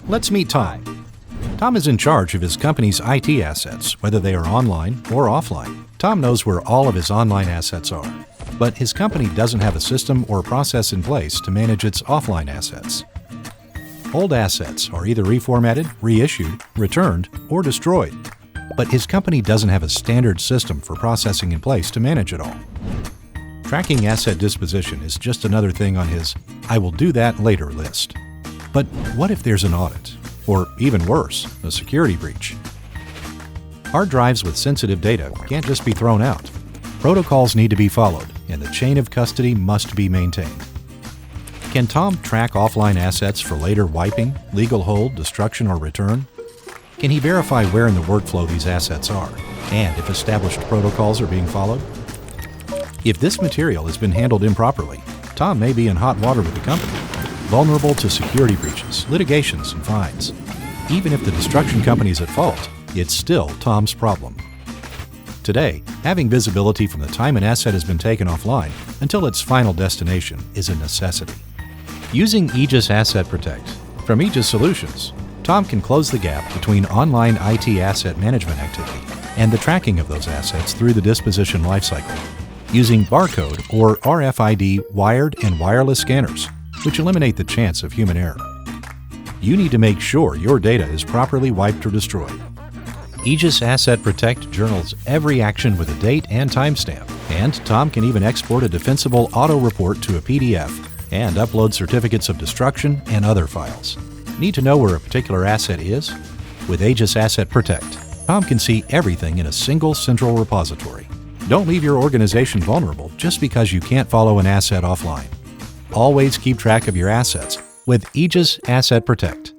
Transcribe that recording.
Let's meet Tom. Tom is in charge of his company's IT assets, whether they are online or offline. Tom knows where all of his online assets are, but his company doesn't have a system or process in place to manage its offline assets. Old assets are either reformatted, reissued, returned, or destroyed, but his company doesn't have a standard system for processing in place to manage it all. Tracking asset disposition is just another thing on his "I will do that later" list. But what if there's an audit? Or even worse, a security breach? Hard drives with sensitive data can't just be thrown out. Protocols need to be followed, and the chain of custody must be maintained. Can Tom track offline assets for later wiping, legal hold, destruction, or return? Can he verify where in the workflow these assets are, and if established protocols are being followed? If this material has been handled improperly, Tom may be in hot water with the company, vulnerable to security breaches, litigations, and fines. Even if the destruction company is at fault, it's still Tom's problem. Today, having visibility from the time an asset has been taken offline until its final destination is a necessity. Using Aegis Asset Protect from Aegis Solutions, Tom can close the gap between online IT asset management activity and the tracking of those assets through the disposition lifecycle, using barcode or RFID wired and wireless scanners, which eliminate the chance of human error. You need to make sure your data is properly wiped or destroyed. Aegis Asset Protect journals every action with a date and timestamp, and Tom can even export a defensible auto report to a PDF and upload certificates of destruction and other files. Need to know where a particular asset is? With Aegis Asset Protect, Tom can see everything in a single central repository. Don't leave your organization vulnerable just because you can't follow an asset offline. Always keep track of your assets with Aegis Asset Protect.